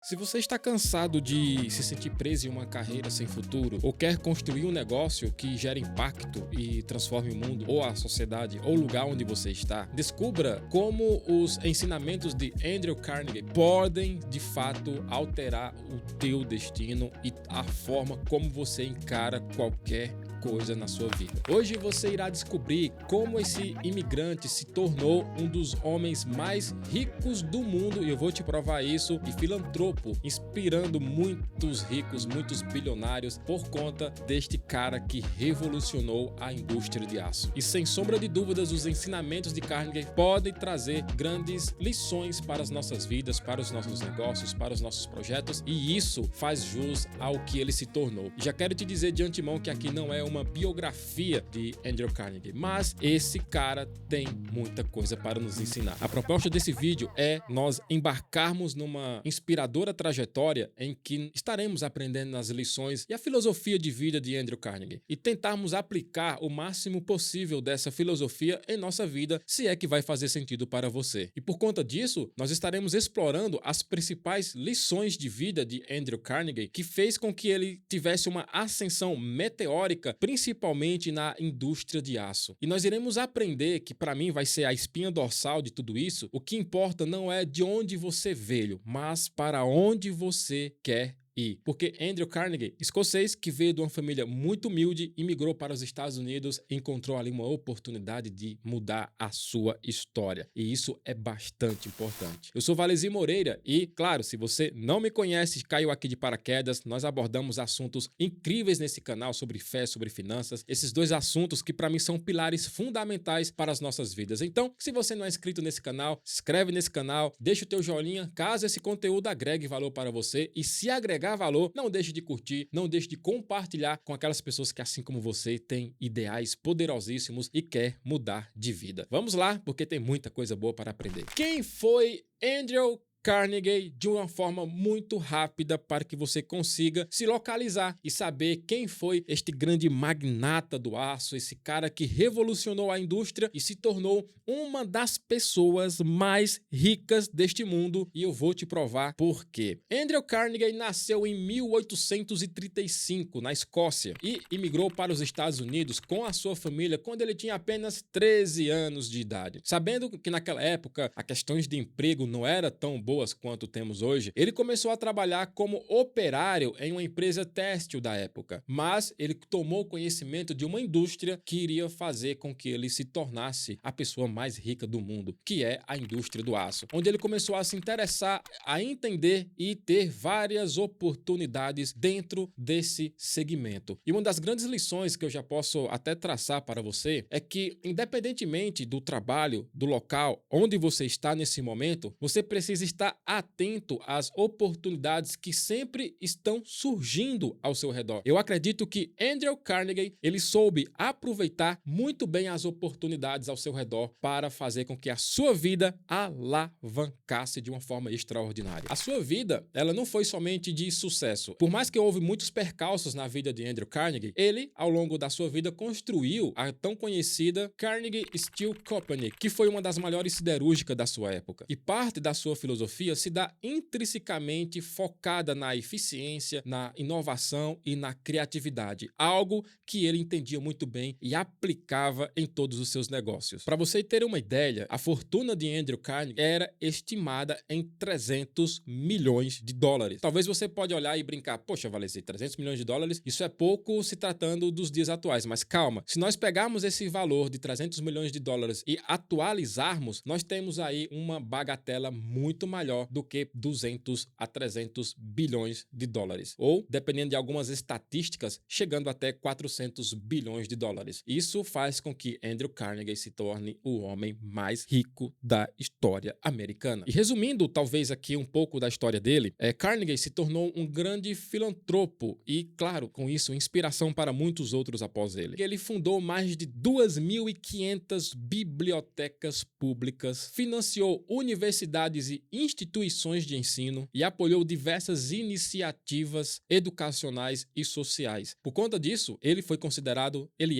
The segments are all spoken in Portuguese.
Se você está cansado de se sentir preso em uma carreira sem futuro, ou quer construir um negócio que gere impacto e transforme o mundo, ou a sociedade, ou o lugar onde você está, descubra como os ensinamentos de Andrew Carnegie podem, de fato, alterar o teu destino e a forma como você encara qualquer coisa na sua vida. Hoje você irá descobrir como esse imigrante se tornou um dos homens mais ricos do mundo, e eu vou te provar isso, e filantropo, inspirando muitos ricos, muitos bilionários por conta deste cara que revolucionou a indústria de aço. E sem sombra de dúvidas, os ensinamentos de Carnegie podem trazer grandes lições para as nossas vidas, para os nossos negócios, para os nossos projetos, e isso faz jus ao que ele se tornou. Já quero te dizer de antemão que aqui não é uma biografia de Andrew Carnegie, mas esse cara tem muita coisa para nos ensinar. A proposta desse vídeo é nós embarcarmos numa inspiradora trajetória em que estaremos aprendendo as lições e a filosofia de vida de Andrew Carnegie e tentarmos aplicar o máximo possível dessa filosofia em nossa vida, se é que vai fazer sentido para você. E por conta disso, nós estaremos explorando as principais lições de vida de Andrew Carnegie que fez com que ele tivesse uma ascensão meteórica, principalmente na indústria de aço. E nós iremos aprender que, para mim, vai ser a espinha dorsal de tudo isso. O que importa não é de onde você veio, mas para onde você quer ir. Porque Andrew Carnegie, escocês que veio de uma família muito humilde, imigrou para os Estados Unidos e encontrou ali uma oportunidade de mudar a sua história. E isso é bastante importante. Eu sou Valesi Moreira e, claro, se você não me conhece, caiu aqui de paraquedas, nós abordamos assuntos incríveis nesse canal sobre fé, sobre finanças, esses dois assuntos que para mim são pilares fundamentais para as nossas vidas. Então, se você não é inscrito nesse canal, se inscreve nesse canal, deixa o teu joinha, caso esse conteúdo agregue valor para você, e se agregar valor, não deixe de curtir, não deixe de compartilhar com aquelas pessoas que, assim como você, têm ideais poderosíssimos e quer mudar de vida. Vamos lá, porque tem muita coisa boa para aprender. Quem foi Andrew Carnegie de uma forma muito rápida para que você consiga se localizar e saber quem foi este grande magnata do aço, esse cara que revolucionou a indústria e se tornou uma das pessoas mais ricas deste mundo, e eu vou te provar por quê. Andrew Carnegie nasceu em 1835 na Escócia e imigrou para os Estados Unidos com a sua família quando ele tinha apenas 13 anos de idade. Sabendo que naquela época as questões de emprego não eram tão boas quanto temos hoje, ele começou a trabalhar como operário em uma empresa têxtil da época, mas ele tomou conhecimento de uma indústria que iria fazer com que ele se tornasse a pessoa mais rica do mundo, que é a indústria do aço, onde ele começou a se interessar, a entender e ter várias oportunidades dentro desse segmento. E uma das grandes lições que eu já posso até traçar para você é que, independentemente do trabalho, do local onde você está nesse momento, você precisa estar atento às oportunidades que sempre estão surgindo ao seu redor. Eu acredito que Andrew Carnegie, ele soube aproveitar muito bem as oportunidades ao seu redor para fazer com que a sua vida alavancasse de uma forma extraordinária. A sua vida, ela não foi somente de sucesso. Por mais que houve muitos percalços na vida de Andrew Carnegie, ele, ao longo da sua vida, construiu a tão conhecida Carnegie Steel Company, que foi uma das maiores siderúrgicas da sua época. E parte da sua filosofia se dá intrinsecamente focada na eficiência, na inovação e na criatividade, algo que ele entendia muito bem e aplicava em todos os seus negócios. Para você ter uma ideia, a fortuna de Andrew Carnegie era estimada em 300 milhões de dólares. Talvez você pode olhar e brincar, poxa, Valesi, 300 milhões de dólares, isso é pouco se tratando dos dias atuais, mas calma, se nós pegarmos esse valor de 300 milhões de dólares e atualizarmos, nós temos aí uma bagatela muito maior do que 200 a 300 bilhões de dólares. Ou, dependendo de algumas estatísticas, chegando até 400 bilhões de dólares. Isso faz com que Andrew Carnegie se torne o homem mais rico da história americana. E resumindo, talvez aqui um pouco da história dele, Carnegie se tornou um grande filantropo e, claro, com isso, inspiração para muitos outros após ele. Ele fundou mais de 2.500 bibliotecas públicas, financiou universidades e instituições de ensino e apoiou diversas iniciativas educacionais e sociais. Por conta disso, ele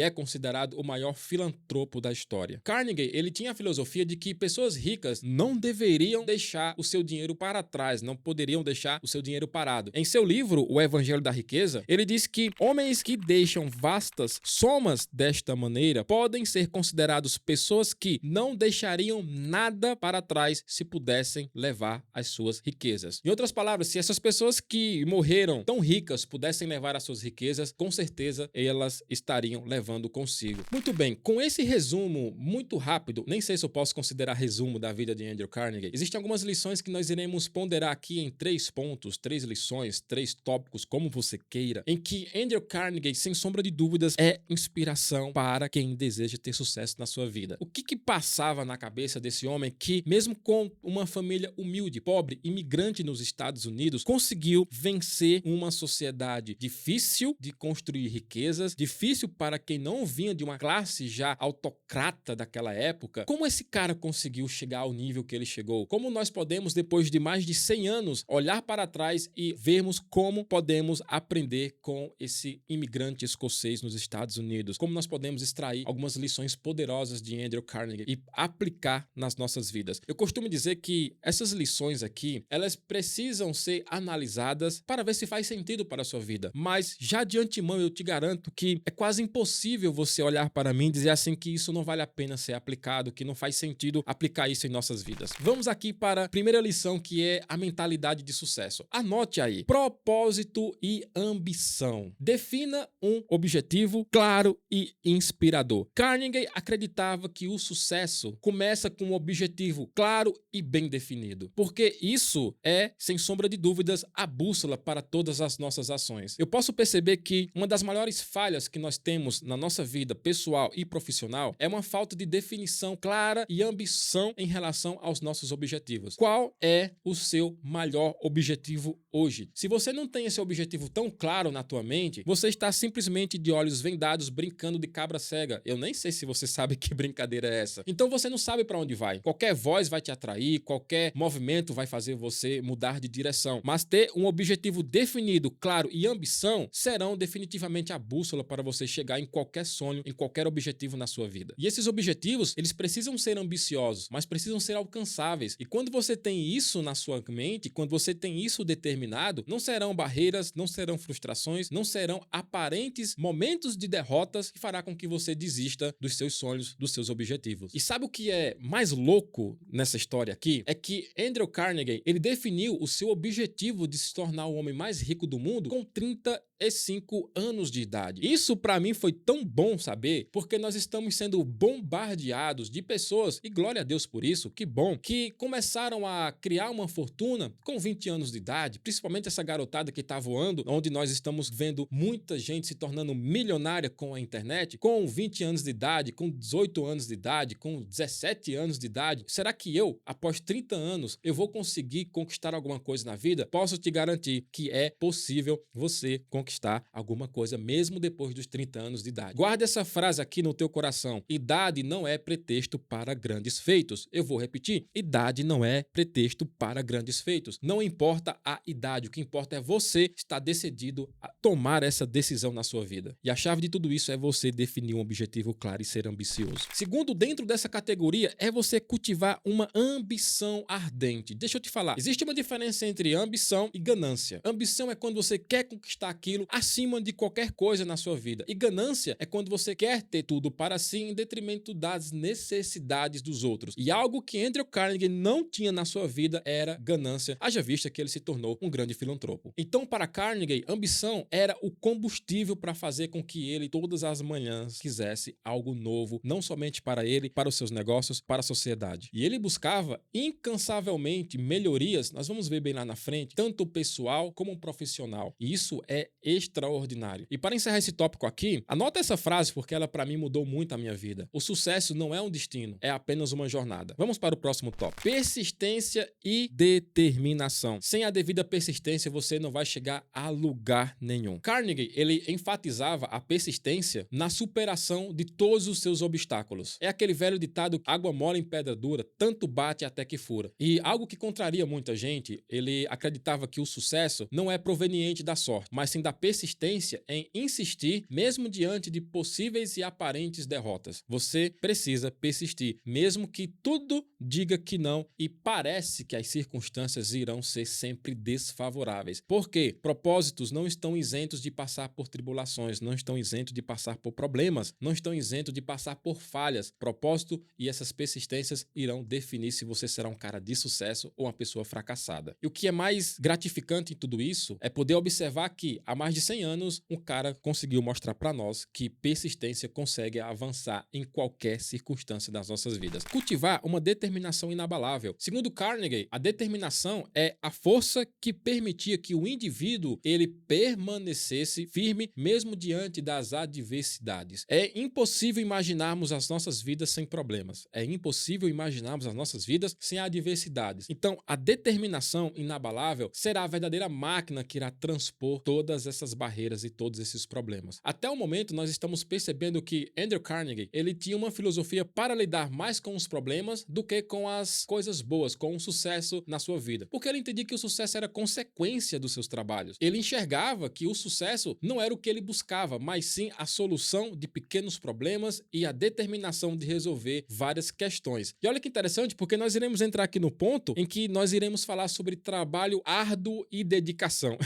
é considerado o maior filantropo da história. Carnegie, ele tinha a filosofia de que pessoas ricas não deveriam deixar o seu dinheiro para trás, não poderiam deixar o seu dinheiro parado. Em seu livro, O Evangelho da Riqueza, ele diz que homens que deixam vastas somas desta maneira podem ser considerados pessoas que não deixariam nada para trás se pudessem levar as suas riquezas. Em outras palavras, se essas pessoas que morreram tão ricas pudessem levar as suas riquezas, com certeza elas estariam levando consigo. Muito bem, com esse resumo muito rápido, nem sei se eu posso considerar resumo da vida de Andrew Carnegie, existem algumas lições que nós iremos ponderar aqui em 3 pontos, 3 lições, 3 tópicos, como você queira, em que Andrew Carnegie, sem sombra de dúvidas, é inspiração para quem deseja ter sucesso na sua vida. O que passava na cabeça desse homem que, mesmo com uma família humilde, pobre, imigrante nos Estados Unidos, conseguiu vencer uma sociedade difícil de construir riquezas, difícil para quem não vinha de uma classe já autocrata daquela época? Como esse cara conseguiu chegar ao nível que ele chegou? Como nós podemos, depois de mais de 100 anos, olhar para trás e vermos como podemos aprender com esse imigrante escocês nos Estados Unidos? Como nós podemos extrair algumas lições poderosas de Andrew Carnegie e aplicar nas nossas vidas? Eu costumo dizer que essas lições aqui, elas precisam ser analisadas para ver se faz sentido para a sua vida. Mas já de antemão eu te garanto que é quase impossível você olhar para mim e dizer assim que isso não vale a pena ser aplicado, que não faz sentido aplicar isso em nossas vidas. Vamos aqui para a primeira lição, que é a mentalidade de sucesso. Anote aí: propósito e ambição. Defina um objetivo claro e inspirador. Carnegie acreditava que o sucesso começa com um objetivo claro e bem definido, porque isso é, sem sombra de dúvidas, a bússola para todas as nossas ações. Eu posso perceber que uma das maiores falhas que nós temos na nossa vida pessoal e profissional é uma falta de definição clara e ambição em relação aos nossos objetivos. Qual é o seu maior objetivo hoje? Se você não tem esse objetivo tão claro na tua mente, você está simplesmente de olhos vendados brincando de cabra cega. Eu nem sei se você sabe que brincadeira é essa. Então você não sabe para onde vai. Qualquer voz vai te atrair, qualquer movimento vai fazer você mudar de direção. Mas ter um objetivo definido, claro e ambição serão definitivamente a bússola para você chegar em qualquer sonho, em qualquer objetivo na sua vida. E esses objetivos, eles precisam ser ambiciosos, mas precisam ser alcançáveis. E quando você tem isso na sua mente, quando você tem isso determinado, não serão barreiras, não serão frustrações, não serão aparentes momentos de derrotas que fará com que você desista dos seus sonhos, dos seus objetivos. E sabe o que é mais louco nessa história aqui? É que Andrew Carnegie, ele definiu o seu objetivo de se tornar o homem mais rico do mundo com 35 anos de idade. Isso para mim foi tão bom saber, porque nós estamos sendo bombardeados de pessoas, e glória a Deus por isso, que bom, que começaram a criar uma fortuna com 20 anos de idade, principalmente essa garotada que tá voando, onde nós estamos vendo muita gente se tornando milionária com a internet, com 20 anos de idade, com 18 anos de idade, com 17 anos de idade. Será que eu, após 30 anos, eu vou conseguir conquistar alguma coisa na vida? Posso te garantir que é possível você conquistar alguma coisa mesmo depois dos 30 anos de idade. Guarda essa frase aqui no teu coração: idade não é pretexto para grandes feitos. Eu vou repetir: idade não é pretexto para grandes feitos. Não importa a idade, o que importa é você estar decidido a tomar essa decisão na sua vida. E a chave de tudo isso é você definir um objetivo claro e ser ambicioso. Segundo, dentro dessa categoria, é você cultivar uma ambição ardente. Deixa eu te falar, existe uma diferença entre ambição e ganância. Ambição é quando você quer conquistar aquilo acima de qualquer coisa na sua vida. E ganância é quando você quer ter tudo para si em detrimento das necessidades dos outros. E algo que Andrew Carnegie não tinha na sua vida era ganância, haja vista que ele se tornou um grande filantropo. Então, para Carnegie, ambição era o combustível para fazer com que ele, todas as manhãs, quisesse algo novo, não somente para ele, para os seus negócios, para a sociedade. E ele buscava incansavelmente melhorias, nós vamos ver bem lá na frente, tanto pessoal como profissional. E isso é extraordinário. E para encerrar esse tópico aqui, anota essa frase porque ela para mim mudou muito a minha vida. O sucesso não é um destino, é apenas uma jornada. Vamos para o próximo tópico. Persistência e determinação. Sem a devida persistência, você não vai chegar a lugar nenhum. Carnegie, ele enfatizava a persistência na superação de todos os seus obstáculos. É aquele velho ditado, água mole em pedra dura, tanto bate até que fura. E algo que contraria muita gente, ele acreditava que o sucesso não é proveniente da sorte, mas sim da persistência em insistir mesmo diante de possíveis e aparentes derrotas. Você precisa persistir, mesmo que tudo diga que não e parece que as circunstâncias irão ser sempre desfavoráveis. Porque propósitos não estão isentos de passar por tribulações, não estão isentos de passar por problemas, não estão isentos de passar por falhas. Propósito e essas persistências irão definir se você será um cara de sucesso ou uma pessoa fracassada. E o que é mais gratificante em tudo isso é poder observar que há mais de 100 anos um cara conseguiu mostrar para nós que persistência consegue avançar em qualquer circunstância das nossas vidas. Cultivar uma determinação inabalável. Segundo Carnegie, a determinação é a força que permitia que o indivíduo ele permanecesse firme mesmo diante das adversidades. É impossível imaginarmos as nossas vidas sem problemas. É impossível imaginarmos as nossas vidas sem adversidades. Então, a determinação inabalável será a verdadeira máquina que irá transpor todas essas barreiras e todos esses problemas. Até o momento, nós estamos percebendo que Andrew Carnegie, ele tinha uma filosofia para lidar mais com os problemas do que com as coisas boas, com o sucesso na sua vida. Porque ele entendia que o sucesso era consequência dos seus trabalhos. Ele enxergava que o sucesso não era o que ele buscava, mas sim a solução de pequenos problemas e a determinação de resolver várias questões. E olha que interessante, porque nós iremos entrar aqui no ponto em que nós iremos falar sobre trabalho árduo e dedicação.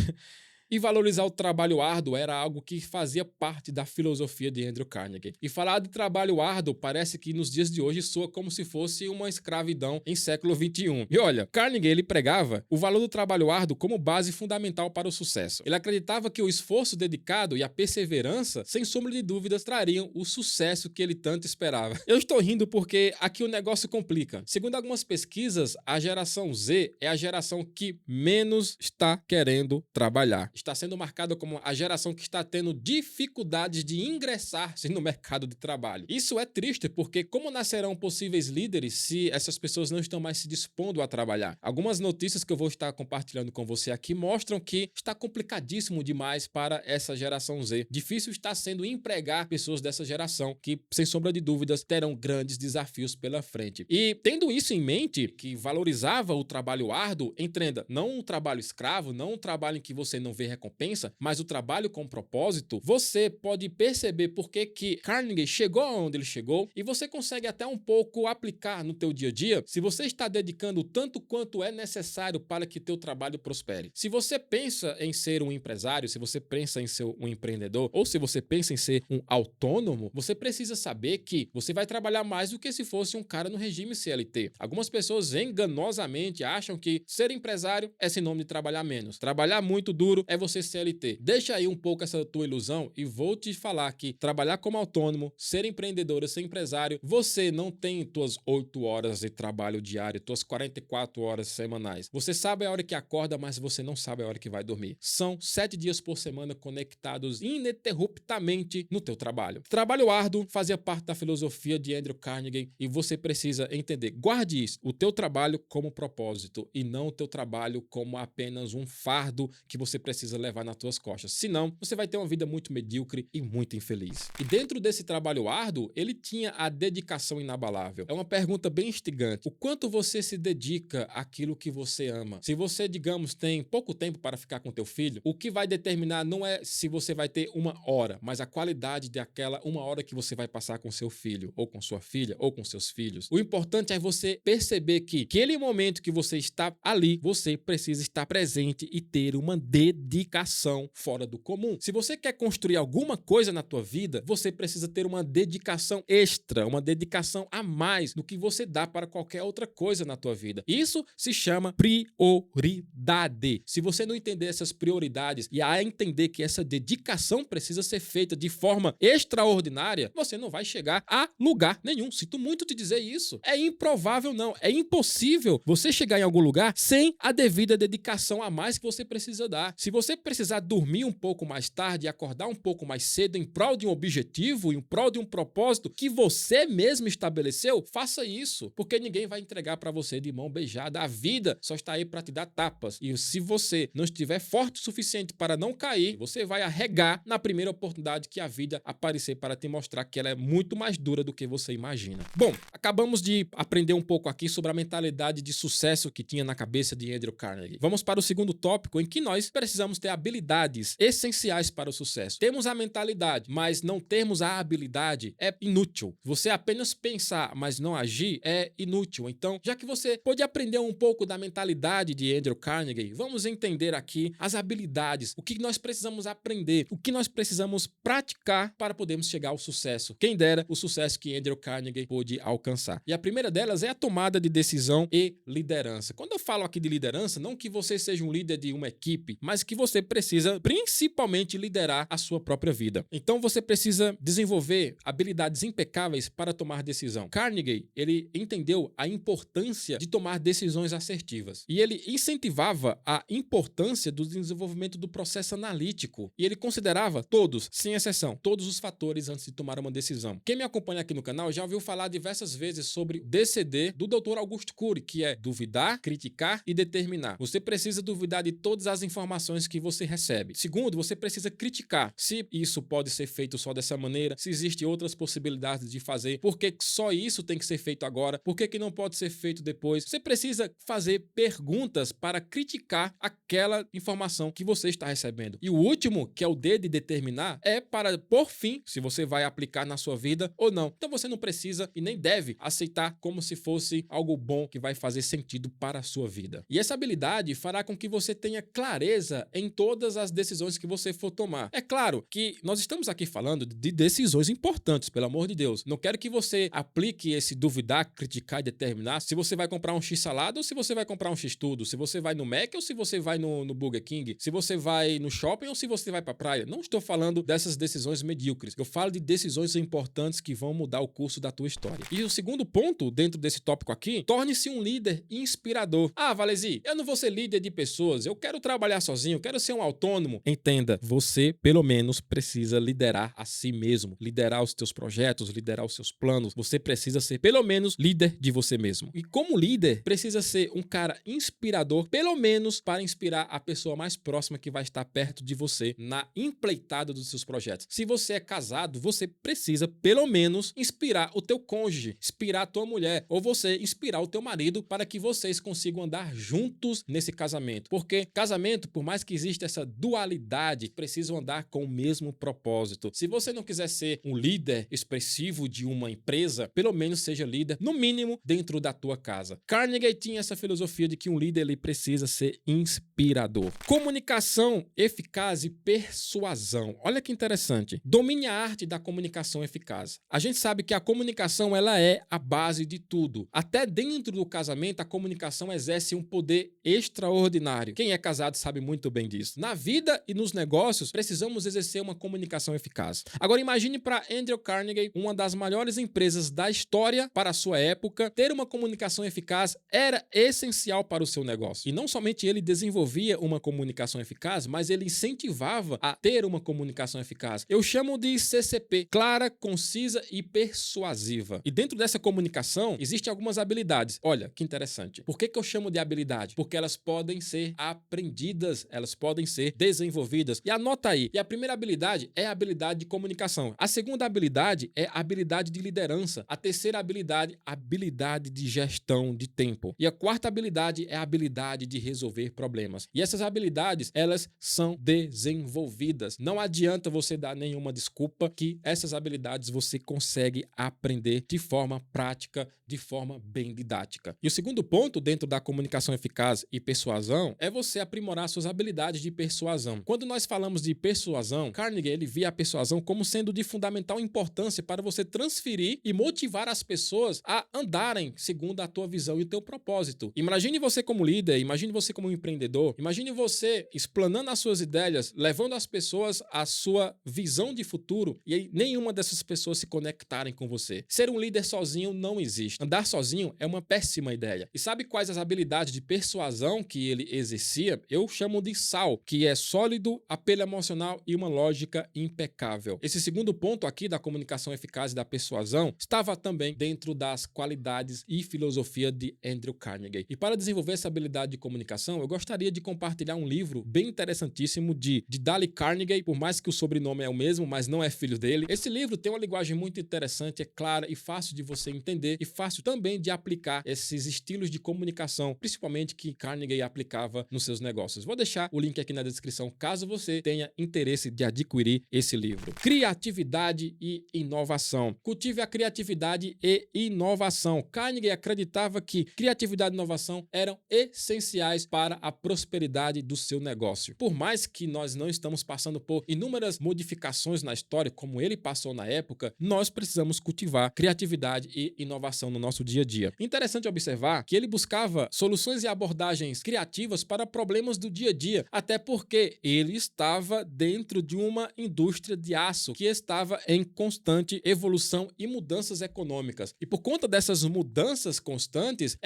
E valorizar o trabalho árduo era algo que fazia parte da filosofia de Andrew Carnegie. E falar de trabalho árduo parece que nos dias de hoje soa como se fosse uma escravidão em século XXI. E olha, Carnegie ele pregava o valor do trabalho árduo como base fundamental para o sucesso. Ele acreditava que o esforço dedicado e a perseverança, sem sombra de dúvidas, trariam o sucesso que ele tanto esperava. Eu estou rindo porque aqui o negócio complica. Segundo algumas pesquisas, a geração Z é a geração que menos está querendo trabalhar. Está sendo marcada como a geração que está tendo dificuldades de ingressar no mercado de trabalho. Isso é triste porque como nascerão possíveis líderes se essas pessoas não estão mais se dispondo a trabalhar? Algumas notícias que eu vou estar compartilhando com você aqui mostram que está complicadíssimo demais para essa geração Z. Difícil está sendo empregar pessoas dessa geração que, sem sombra de dúvidas, terão grandes desafios pela frente. E tendo isso em mente, que valorizava o trabalho árduo, entenda, não um trabalho escravo, não um trabalho em que você não vê recompensa, mas o trabalho com propósito, você pode perceber por que Carnegie chegou aonde ele chegou e você consegue até um pouco aplicar no teu dia a dia se você está dedicando o tanto quanto é necessário para que teu trabalho prospere. Se você pensa em ser um empresário, se você pensa em ser um empreendedor ou se você pensa em ser um autônomo, você precisa saber que você vai trabalhar mais do que se fosse um cara no regime CLT. Algumas pessoas enganosamente acham que ser empresário é sinônimo de trabalhar menos. Trabalhar muito duro é você CLT. Deixa aí um pouco essa tua ilusão e vou te falar que trabalhar como autônomo, ser empreendedor, ser empresário, você não tem tuas 8 horas de trabalho diário, tuas 44 horas semanais. Você sabe a hora que acorda, mas você não sabe a hora que vai dormir. São 7 dias por semana conectados ininterruptamente no teu trabalho. Trabalho árduo fazia parte da filosofia de Andrew Carnegie e você precisa entender. Guarde isso, o teu trabalho como propósito e não o teu trabalho como apenas um fardo que você precisa levar nas tuas costas. Senão, você vai ter uma vida muito medíocre e muito infeliz. E dentro desse trabalho árduo, ele tinha a dedicação inabalável. É uma pergunta bem instigante. O quanto você se dedica àquilo que você ama? Se você, digamos, tem pouco tempo para ficar com teu filho, o que vai determinar não é se você vai ter 1 hora, mas a qualidade daquela 1 hora que você vai passar com seu filho, ou com sua filha, ou com seus filhos. O importante é você perceber que aquele momento que você está ali, você precisa estar presente e ter uma dedicação fora do comum. Se você quer construir alguma coisa na tua vida, você precisa ter uma dedicação extra, uma dedicação a mais do que você dá para qualquer outra coisa na tua vida. Isso se chama prioridade. Se você não entender essas prioridades e a entender que essa dedicação precisa ser feita de forma extraordinária, você não vai chegar a lugar nenhum. Sinto muito te dizer isso. É improvável não, é impossível você chegar em algum lugar sem a devida dedicação a mais que você precisa dar. Se você você precisar dormir um pouco mais tarde e acordar um pouco mais cedo em prol de um objetivo, em prol de um propósito que você mesmo estabeleceu, faça isso, porque ninguém vai entregar para você de mão beijada. A vida só está aí para te dar tapas. E se você não estiver forte o suficiente para não cair, você vai arregar na primeira oportunidade que a vida aparecer para te mostrar que ela é muito mais dura do que você imagina. Bom, acabamos de aprender um pouco aqui sobre a mentalidade de sucesso que tinha na cabeça de Andrew Carnegie. Vamos para o segundo tópico, em que nós precisamos ter habilidades essenciais para o sucesso. Temos a mentalidade, mas não termos a habilidade é inútil. Você apenas pensar, mas não agir é inútil. Então, já que você pode aprender um pouco da mentalidade de Andrew Carnegie, vamos entender aqui as habilidades, o que nós precisamos aprender, o que nós precisamos praticar para podermos chegar ao sucesso. Quem dera o sucesso que Andrew Carnegie pôde alcançar. E a primeira delas é a tomada de decisão e liderança. Quando eu falo aqui de liderança, não que você seja um líder de uma equipe, mas que você precisa principalmente liderar a sua própria vida. Então você precisa desenvolver habilidades impecáveis para tomar decisão. Carnegie, ele entendeu a importância de tomar decisões assertivas. E ele incentivava a importância do desenvolvimento do processo analítico. E ele considerava todos, sem exceção, todos os fatores antes de tomar uma decisão. Quem me acompanha aqui no canal já ouviu falar diversas vezes sobre o DCD do Dr. Augusto Cury, que é duvidar, criticar e determinar. Você precisa duvidar de todas as informações que você recebe. Segundo, você precisa criticar se isso pode ser feito só dessa maneira, se existem outras possibilidades de fazer, por que só isso tem que ser feito agora, por que não pode ser feito depois. Você precisa fazer perguntas para criticar aquela informação que você está recebendo. E o último, que é o D de determinar, é para, por fim, se você vai aplicar na sua vida ou não. Então você não precisa e nem deve aceitar como se fosse algo bom que vai fazer sentido para a sua vida. E essa habilidade fará com que você tenha clareza em todas as decisões que você for tomar. É claro que nós estamos aqui falando de decisões importantes, pelo amor de Deus. Não quero que você aplique esse duvidar, criticar e determinar se você vai comprar um X-salada ou se você vai comprar um X-tudo, se você vai no Mac ou se você vai no Burger King, se você vai no shopping ou se você vai para a praia. Não estou falando dessas decisões medíocres. Eu falo de decisões importantes que vão mudar o curso da tua história. E o segundo ponto dentro desse tópico aqui, torne-se um líder inspirador. Ah, Valesi, eu não vou ser líder de pessoas, eu quero trabalhar sozinho, eu quero ser um autônomo. Entenda, você pelo menos precisa liderar a si mesmo, liderar os teus projetos, liderar os seus planos. Você precisa ser pelo menos líder de você mesmo. E como líder, precisa ser um cara inspirador, pelo menos para inspirar a pessoa mais próxima que vai estar perto de você na empreitada dos seus projetos. Se você é casado, você precisa pelo menos inspirar o teu cônjuge, inspirar a tua mulher, ou você inspirar o teu marido para que vocês consigam andar juntos nesse casamento. Porque casamento, por mais que exista essa dualidade, precisam andar com o mesmo propósito. Se você não quiser ser um líder expressivo de uma empresa, pelo menos seja líder, no mínimo, dentro da tua casa. Carnegie tinha essa filosofia de que um líder ele precisa ser inspirador. Comunicação eficaz e persuasão. Olha que interessante. Domine a arte da comunicação eficaz. A gente sabe que a comunicação ela é a base de tudo. Até dentro do casamento, a comunicação exerce um poder extraordinário. Quem é casado sabe muito bem disso. Na vida e nos negócios, precisamos exercer uma comunicação eficaz. Agora imagine para Andrew Carnegie, uma das maiores empresas da história para a sua época, ter uma comunicação eficaz era essencial para o seu negócio. E não somente ele desenvolvia uma comunicação eficaz, mas ele incentivava a ter uma comunicação eficaz. Eu chamo de CCP, clara, concisa e persuasiva. E dentro dessa comunicação, existem algumas habilidades. Olha, que interessante. Por que eu chamo de habilidade? Porque elas podem ser aprendidas, elas podem ser desenvolvidas. E anota aí, e a primeira habilidade é a habilidade de comunicação. A segunda habilidade é a habilidade de liderança. A terceira habilidade, habilidade de gestão de tempo. E a quarta habilidade é a habilidade de resolver problemas. E essas habilidades, elas são desenvolvidas. Não adianta você dar nenhuma desculpa que essas habilidades você consegue aprender de forma prática, de forma bem didática. E o segundo ponto dentro da comunicação eficaz e persuasão é você aprimorar suas habilidades de persuasão. Quando nós falamos de persuasão, Carnegie ele via a persuasão como sendo de fundamental importância para você transferir e motivar as pessoas a andarem segundo a tua visão e o teu propósito. Imagine você como líder, imagine você como empreendedor, imagine você explanando as suas ideias, levando as pessoas à sua visão de futuro e aí nenhuma dessas pessoas se conectarem com você. Ser um líder sozinho não existe. Andar sozinho é uma péssima ideia. E sabe quais as habilidades de persuasão que ele exercia? Eu chamo de universal, que é sólido, apelo emocional e uma lógica impecável. Esse segundo ponto aqui da comunicação eficaz e da persuasão estava também dentro das qualidades e filosofia de Andrew Carnegie. E para desenvolver essa habilidade de comunicação, eu gostaria de compartilhar um livro bem interessantíssimo de Dale Carnegie, por mais que o sobrenome é o mesmo, mas não é filho dele. Esse livro tem uma linguagem muito interessante, é clara e fácil de você entender e fácil também de aplicar esses estilos de comunicação, principalmente que Carnegie aplicava nos seus negócios. Vou deixar o link aqui na descrição caso você tenha interesse de adquirir esse livro. Criatividade e inovação. Cultive a criatividade e inovação. Carnegie acreditava que criatividade e inovação eram essenciais para a prosperidade do seu negócio. Por mais que nós não estamos passando por inúmeras modificações na história, como ele passou na época, nós precisamos cultivar criatividade e inovação no nosso dia a dia. Interessante observar que ele buscava soluções e abordagens criativas para problemas do dia a dia, até porque ele estava dentro de uma indústria de aço que estava em constante evolução e mudanças econômicas. E por conta dessas mudanças constantes,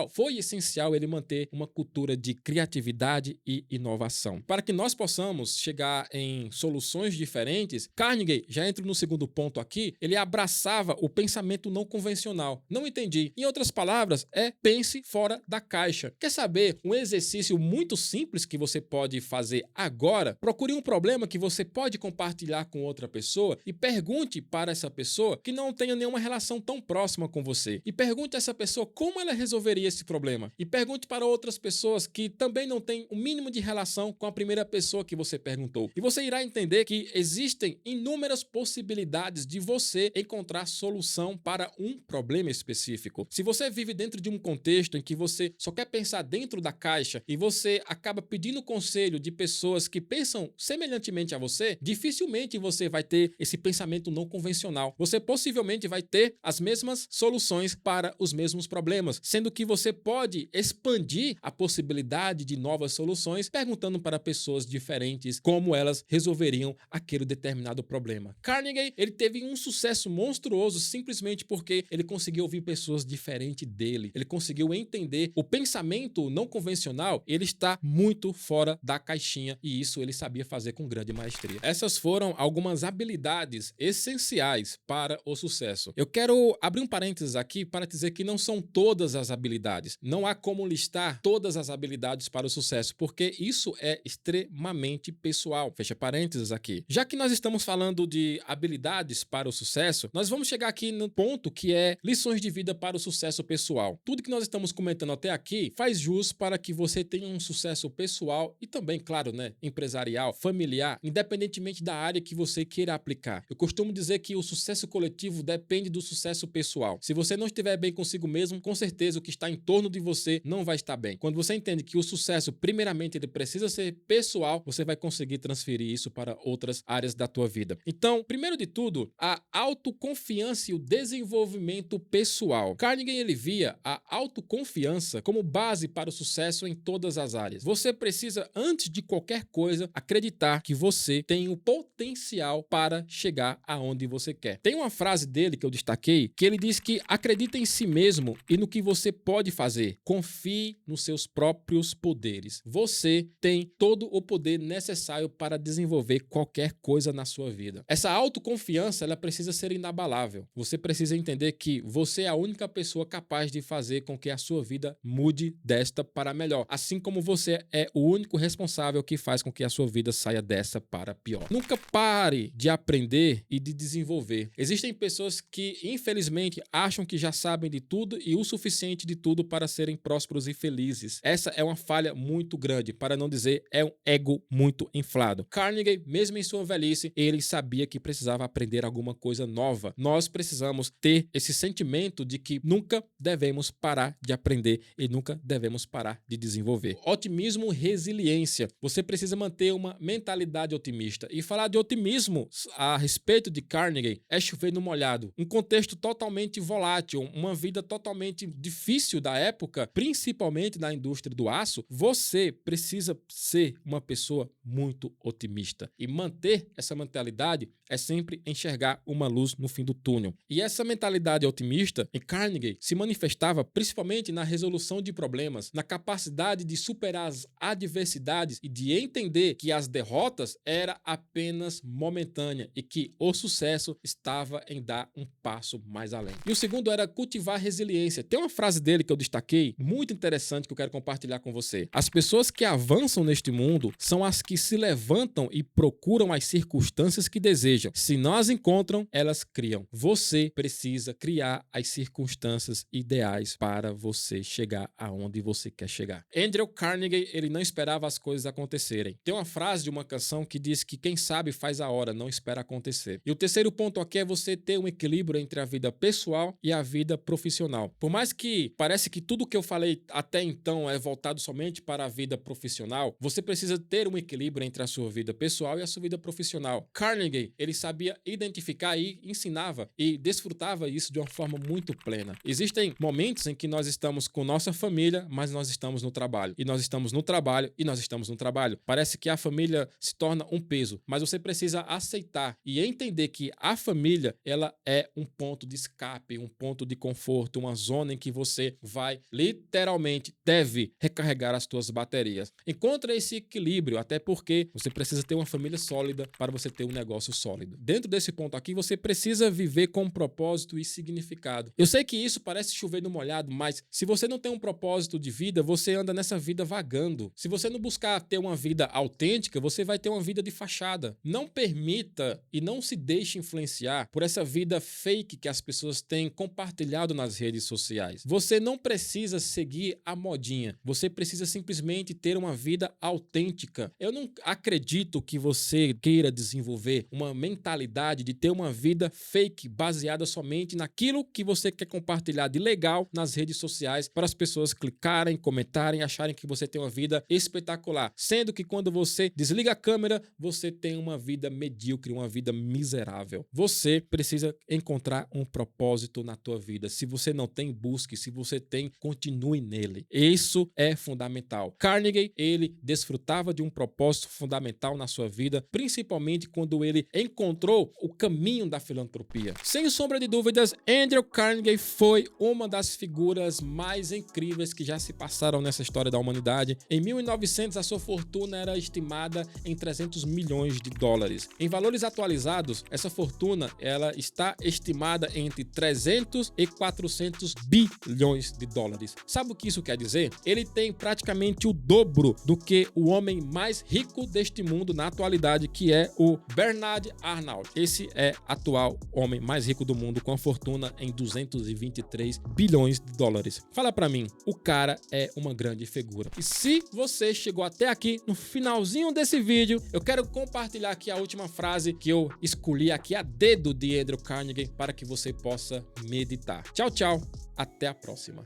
foi essencial ele manter uma cultura de criatividade e inovação. Para que nós possamos chegar em soluções diferentes, Carnegie, já entro no segundo ponto aqui, ele abraçava o pensamento não convencional. Não entendi. Em outras palavras, pense fora da caixa. Quer saber um exercício muito simples que você pode fazer agora? Procure um problema que você pode compartilhar com outra pessoa e pergunte para essa pessoa que não tenha nenhuma relação tão próxima com você. E pergunte a essa pessoa como ela resolveria esse problema. E pergunte para outras pessoas que também não têm o mínimo de relação com a primeira pessoa que você perguntou. E você irá entender que existem inúmeras possibilidades de você encontrar solução para um problema específico. Se você vive dentro de um contexto em que você só quer pensar dentro da caixa e você acaba pedindo conselho de pessoas que pensam semelhantemente a você, dificilmente você vai ter esse pensamento não convencional. Você possivelmente vai ter as mesmas soluções para os mesmos problemas, sendo que você pode expandir a possibilidade de novas soluções perguntando para pessoas diferentes como elas resolveriam aquele determinado problema. Carnegie, ele teve um sucesso monstruoso simplesmente porque ele conseguiu ouvir pessoas diferentes dele. Ele conseguiu entender o pensamento não convencional, ele está muito fora da caixinha e isso ele sabia fazer com grande maestria. Essas foram algumas habilidades essenciais para o sucesso. Eu quero abrir um parênteses aqui para dizer que não são todas as habilidades. Não há como listar todas as habilidades para o sucesso, porque isso é extremamente pessoal. Fecha parênteses aqui. Já que nós estamos falando de habilidades para o sucesso, nós vamos chegar aqui no ponto que é lições de vida para o sucesso pessoal. Tudo que nós estamos comentando até aqui faz jus para que você tenha um sucesso pessoal e também, claro, empresarial, familiar, independentemente da área que você queira aplicar. Eu costumo dizer que o sucesso coletivo depende do sucesso pessoal. Se você não estiver bem consigo mesmo, com certeza o que está em torno de você não vai estar bem. Quando você entende que o sucesso, primeiramente, ele precisa ser pessoal, você vai conseguir transferir isso para outras áreas da tua vida. Então, primeiro de tudo, a autoconfiança e o desenvolvimento pessoal. Carnegie, ele via a autoconfiança como base para o sucesso em todas as áreas. Você precisa, antes de qualquer coisa, acreditar que você tem o potencial para chegar aonde você quer. Tem uma frase dele que eu destaquei, que ele diz que acredita em si mesmo e no que você pode fazer. Confie nos seus próprios poderes. Você tem todo o poder necessário para desenvolver qualquer coisa na sua vida. Essa autoconfiança, ela precisa ser inabalável. Você precisa entender que você é a única pessoa capaz de fazer com que a sua vida mude desta para melhor. Assim como você é o único responsável que faz com que a sua vida saia dessa para pior. Nunca pare de aprender e de desenvolver. Existem pessoas que, infelizmente, acham que já sabem de tudo e o suficiente de tudo para serem prósperos e felizes. Essa é uma falha muito grande, para não dizer é um ego muito inflado. Carnegie, mesmo em sua velhice, ele sabia que precisava aprender alguma coisa nova. Nós precisamos ter esse sentimento de que nunca devemos parar de aprender e nunca devemos parar de desenvolver. Otimismo, resiliência. Você precisa manter uma mentalidade otimista. E falar de otimismo a respeito de Carnegie é chover no molhado. Um contexto totalmente volátil, uma vida totalmente difícil da época, principalmente na indústria do aço, você precisa ser uma pessoa muito otimista. E manter essa mentalidade é sempre enxergar uma luz no fim do túnel. E essa mentalidade otimista em Carnegie se manifestava principalmente na resolução de problemas, na capacidade de superar as adversidades e de entender que as derrotas era apenas momentânea e que o sucesso estava em dar um passo mais além. E o segundo era cultivar resiliência. Tem uma frase dele que eu destaquei, muito interessante, que eu quero compartilhar com você. As pessoas que avançam neste mundo são as que se levantam e procuram as circunstâncias que desejam. Se não as encontram, elas criam. Você precisa criar as circunstâncias ideais para você chegar aonde você quer chegar. Andrew Carnegie, ele não esperava as coisas acontecerem. Tem uma frase de uma canção que diz que quem sabe faz a hora, não espera acontecer. E o terceiro ponto aqui é você ter um equilíbrio entre a vida pessoal e a vida profissional. Por mais que parece que tudo que eu falei até então é voltado somente para a vida profissional, você precisa ter um equilíbrio entre a sua vida pessoal e a sua vida profissional. Carnegie, ele sabia identificar e ensinava e desfrutava isso de uma forma muito plena. Existem momentos em que nós estamos com nossa família, mas nós estamos no trabalho. E nós estamos no trabalho e nós estamos no trabalho. Parece que a família se torna um peso, mas você precisa aceitar e entender que a família, ela é um ponto de escape, um ponto de conforto, uma zona em que você vai literalmente deve recarregar as suas baterias. Encontre esse equilíbrio, até porque você precisa ter uma família sólida para você ter um negócio sólido. Dentro desse ponto aqui, você precisa viver com propósito e significado. Eu sei que isso parece chover no molhado, mas se você não tem um propósito de vida, você anda nessa vida vagando. Se você não buscar ter uma vida autêntica, você vai ter uma vida de fachada. Não permita e não se deixe influenciar por essa vida fake que as pessoas têm compartilhado nas redes sociais. Você não precisa seguir a modinha. Você precisa simplesmente ter uma vida autêntica. Eu não acredito que você queira desenvolver uma mentalidade de ter uma vida fake baseada somente naquilo que você quer compartilhar de legal nas redes sociais para as pessoas clicarem, comentarem, acharem que você tem uma vida espetacular. Sendo que quando você desliga a câmera, você tem uma vida medíocre, uma vida miserável. Você precisa encontrar um propósito na tua vida. Se você não tem, busque. Se você tem, continue nele. Isso é fundamental. Carnegie, ele desfrutava de um propósito fundamental na sua vida, principalmente quando ele encontrou o caminho da filantropia. Sem sombra de dúvidas, Andrew Carnegie foi uma das figuras mais incríveis que já se passaram nessa história da humanidade. Em 1900, a sua fortuna era estimada em 300 milhões de dólares. Em valores atualizados, essa fortuna ela está estimada entre 300 e 400 bilhões de dólares. Sabe o que isso quer dizer? Ele tem praticamente o dobro do que o homem mais rico deste mundo na atualidade, que é o Bernard Arnault. Esse é o atual homem mais rico do mundo, com a fortuna em 223 bilhões de dólares. Fala pra mim, o cara é uma grande figura. E se você chegou até aqui, no finalzinho desse vídeo, eu quero compartilhar aqui a última frase que eu escolhi aqui a dedo de Andrew Carnegie para que você possa meditar. Tchau, tchau. Até a próxima.